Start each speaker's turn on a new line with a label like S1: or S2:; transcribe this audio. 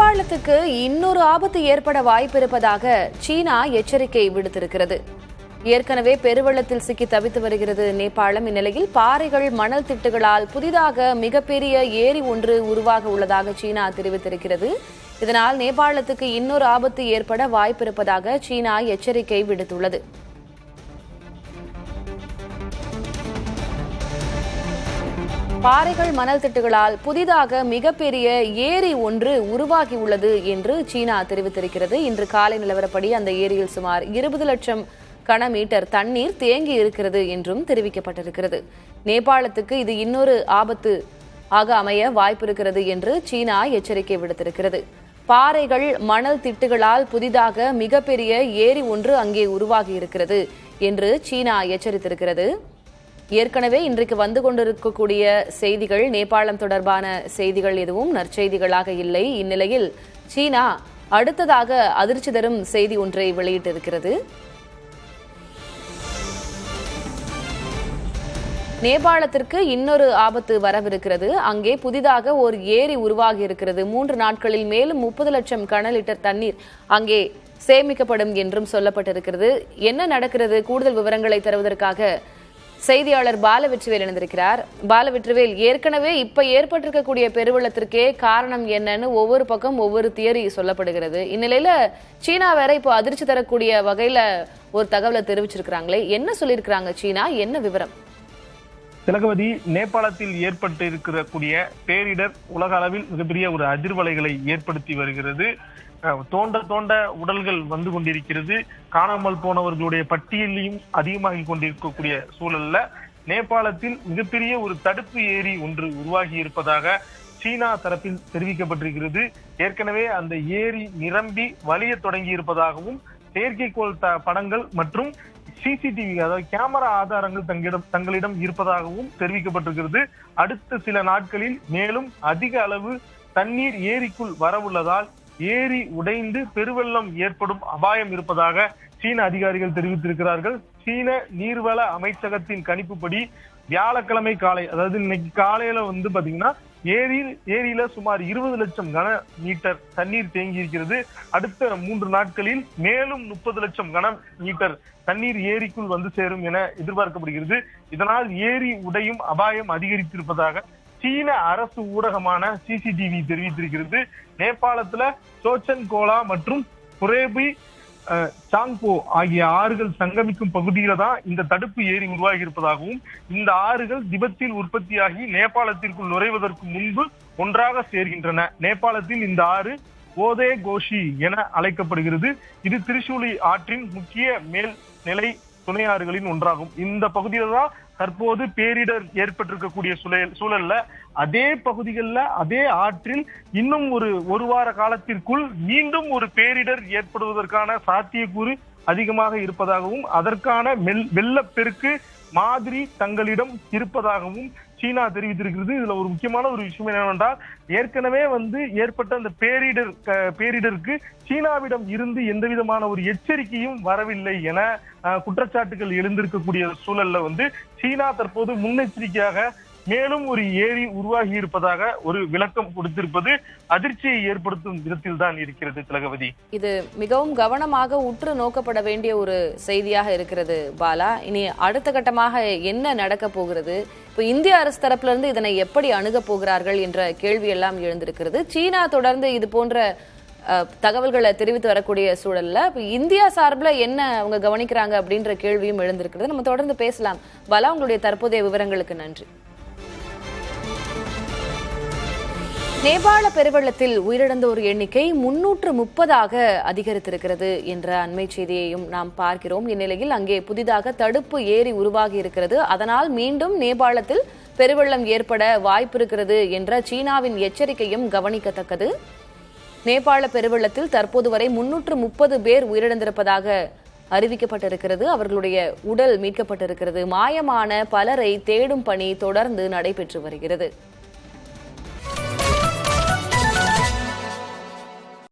S1: நேபாளத்துக்கு இன்னொரு ஆபத்து ஏற்பட வாய்ப்பிருப்பதாக சீனா எச்சரிக்கை விடுத்திருக்கிறது. ஏற்கனவே பெருவெள்ளத்தில் சிக்கி தவித்து வருகிறது நேபாளம். இந்நிலையில் பாறைகள், மணல் திட்டுகளால் புதிதாக மிகப்பெரிய ஏரி ஒன்று உருவாக உள்ளதாக சீனா தெரிவித்திருக்கிறது. இதனால் நேபாளத்துக்கு இன்னொரு ஆபத்து ஏற்பட வாய்ப்பிருப்பதாக சீனா எச்சரிக்கை விடுத்துள்ளது. பாறைகள், மணல் திட்டுகளால் புதிதாக மிகப்பெரிய ஏரி ஒன்று உருவாகியுள்ளது என்று சீனா தெரிவித்திருக்கிறது. இன்று காலை நிலவரப்படி அந்த ஏரியில் சுமார் 20 லட்சம் கனமீட்டர் தண்ணீர் தேங்கி இருக்கிறது என்றும் தெரிவிக்கப்பட்டிருக்கிறது. நேபாளத்துக்கு இது இன்னொரு ஆபத்து ஆக அமைய வாய்ப்பிருக்கிறது என்று சீனா எச்சரிக்கை விடுத்திருக்கிறது. பாறைகள், மணல் திட்டுகளால் புதிதாக மிகப்பெரிய ஏரி ஒன்று அங்கே உருவாகி இருக்கிறது என்று சீனா எச்சரித்திருக்கிறது. ஏற்கனவே இன்றைக்கு வந்து கொண்டிருக்கக்கூடிய செய்திகள், நேபாளம் தொடர்பான செய்திகள் எதுவும் நற்செய்திகளாக இல்லை. இந்நிலையில் சீனா அடுத்ததாக அதிர்ச்சி தரும் செய்தி ஒன்றை வெளியிட்டிருக்கிறது. நேபாளத்திற்கு இன்னொரு ஆபத்து வரவிருக்கிறது. அங்கே புதிதாக ஒரு ஏரி உருவாகி இருக்கிறது. 3 நாட்களில் மேலும் 30 லட்சம் கன லிட்டர் தண்ணீர் அங்கே சேமிக்கப்படும் என்றும் சொல்லப்பட்டிருக்கிறது. என்ன நடக்கிறது? கூடுதல் விவரங்களை தருவதற்காக செய்தியாளர் பாலவெற்றிவேல் இணைந்திருக்கிறார். பாலவெற்றிவேல், ஏற்கனவே இப்ப ஏற்பட்டிருக்கக்கூடிய பெருவெள்ளத்திற்கே காரணம் என்னன்னு ஒவ்வொரு பக்கம் ஒவ்வொரு தியரி சொல்லப்படுகிறது. இந்நிலையில சீனா வேற இப்போ அதிர்ச்சி தரக்கூடிய வகையில ஒரு தகவலை தெரிவிச்சிருக்கிறாங்களே, என்ன சொல்லியிருக்கிறாங்க சீனா? என்ன விவரம்?
S2: திலகவதி, நேபாளத்தில் ஏற்பட்டு இருக்கக்கூடிய பேரிடர் உலக அளவில் மிகப்பெரிய ஒரு அதிர்வலைகளை ஏற்படுத்தி வருகிறது. தோண்ட உடல்கள் வந்து கொண்டிருக்கிறது. காணாமல் போனவர்களுடைய பட்டியலையும் அதிகமாகி கொண்டிருக்கக்கூடிய சூழல்ல நேபாளத்தில் மிகப்பெரிய ஒரு தடுப்பு ஏரி ஒன்று உருவாகி இருப்பதாக சீனா தரப்பில் தெரிவிக்கப்பட்டிருக்கிறது. ஏற்கனவே அந்த ஏரி நிரம்பி வலிய தொடங்கி இருப்பதாகவும், செயற்கைக்கோள் படங்கள் மற்றும் சிசிடிவி, அதாவது கேமரா ஆதாரங்கள் தங்களிடம் இருப்பதாகவும் தெரிவிக்கப்பட்டிருக்கிறது. அடுத்த சில நாட்களில் மேலும் அதிக அளவு தண்ணீர் ஏரிக்குள் வரவுள்ளதால் ஏரி உடைந்து பெருவெள்ளம் ஏற்படும் அபாயம் இருப்பதாக சீன அதிகாரிகள் தெரிவித்திருக்கிறார்கள். சீன நீர்வள அமைச்சகத்தின் கணிப்புப்படி வியாழக்கிழமை காலை, அதாவது இன்னைக்கு காலையில பாத்தீங்கன்னா ஏரியில சுமார் 20 லட்சம் கன மீட்டர் தண்ணீர் தேங்கி இருக்கிறது. அடுத்த 3 நாட்களில் மேலும் 30 லட்சம் கன மீட்டர் தண்ணீர் ஏரிக்குள் வந்து சேரும் என எதிர்பார்க்கப்படுகிறது. இதனால் ஏரி உடையும் அபாயம் அதிகரித்திருப்பதாக சீன அரசு ஊடகமான சிசிடிவி தெரிவித்திருக்கிறது. நேபாளத்துல சோச்சன் கோலா மற்றும் புரேபி சாங்போ ஆகிய ஆறுகள் சங்கமிக்கும் பகுதியில தான் இந்த தடுப்பு ஏரி உருவாகி இருப்பதாகவும், இந்த ஆறுகள் திபெத்தில் உற்பத்தியாகி நேபாளத்திற்குள் நுழைவதற்கு முன்பு ஒன்றாக சேர்கின்றன. நேபாளத்தில் இந்த ஆறு ஓதே கோஷி என அழைக்கப்படுகிறது. இது திரிசூலி ஆற்றின் முக்கிய மேல்நிலை துணை ஆறுகளின் ஒன்றாகும். இந்த பகுதியில தான் தற்போது பேரிடர் ஏற்பட்டிருக்கக்கூடிய சூழல்ல அதே பகுதிகளில் அதே ஆற்றில் இன்னும் ஒரு வார காலத்திற்குள் மீண்டும் ஒரு பேரிடர் ஏற்படுவதற்கான சாத்தியக்கூறு அதிகமாக இருப்பதாகவும், அதற்கான வெள்ளப்பெருக்கு மாதிரி தங்களிடம் இருப்பதாகவும் சீனா தெரிவித்திருக்கிறது. இதுல ஒரு முக்கியமான ஒரு விஷயம் என்னவென்றால், ஏற்கனவே ஏற்பட்ட அந்த பேரிடருக்கு சீனாவிடம் இருந்து எந்த விதமான ஒரு எச்சரிக்கையும் வரவில்லை என குற்றச்சாட்டுகள் எழுந்திருக்கக்கூடிய சூழல்ல சீனா தற்போது முன்னெச்சரிக்கையாக மேலும் ஒரு ஏரி உருவாகி இருப்பதாக ஒரு விளக்கம் கொடுத்திருப்பது அதிர்ச்சியை ஏற்படுத்தும் விதத்தில் தான் இருக்கிறது. திலகவதி,
S1: இது மிகவும் கவனமாக உற்று நோக்கப்பட வேண்டிய ஒரு செய்தியாக இருக்கிறது. பாலா, இனி அடுத்த கட்டமாக என்ன நடக்க போகிறது? இப்போ இந்திய அரசு தரப்புல இருந்து இதனை எப்படி அணுக போகிறார்கள் என்ற கேள்வி எல்லாம் எழுந்திருக்கிறது. சீனா தொடர்ந்து இது போன்ற தகவல்களை தெரிவித்து வரக்கூடிய சூழல்ல இப்ப இந்தியா சார்பில் என்ன அவங்க கவனிக்கிறாங்க அப்படின்ற கேள்வியும் எழுந்திருக்கிறது. நம்ம தொடர்ந்து பேசலாம். பாலா, உங்களுடைய தற்போதைய விவரங்களுக்கு நன்றி. நேபாள பெருவெள்ளத்தில் உயிரிழந்தோர் எண்ணிக்கை 330ஆக அதிகரித்திருக்கிறது என்ற அண்மை செய்தியையும் நாம் பார்க்கிறோம். இந்நிலையில் அங்கே புதிதாக தடுப்பு ஏரி உருவாகி இருக்கிறது. அதனால் மீண்டும் நேபாளத்தில் பெருவெள்ளம் ஏற்பட வாய்ப்பிருக்கிறது என்ற சீனாவின் எச்சரிக்கையும் கவனிக்கத்தக்கது. நேபாள பெருவெள்ளத்தில் தற்போது வரை 330 பேர் உயிரிழந்திருப்பதாக அறிவிக்கப்பட்டிருக்கிறது. அவர்களுடைய உடல் மீட்கப்பட்டிருக்கிறது. மாயமான பலரை தேடும் பணி தொடர்ந்து நடைபெற்று வருகிறது.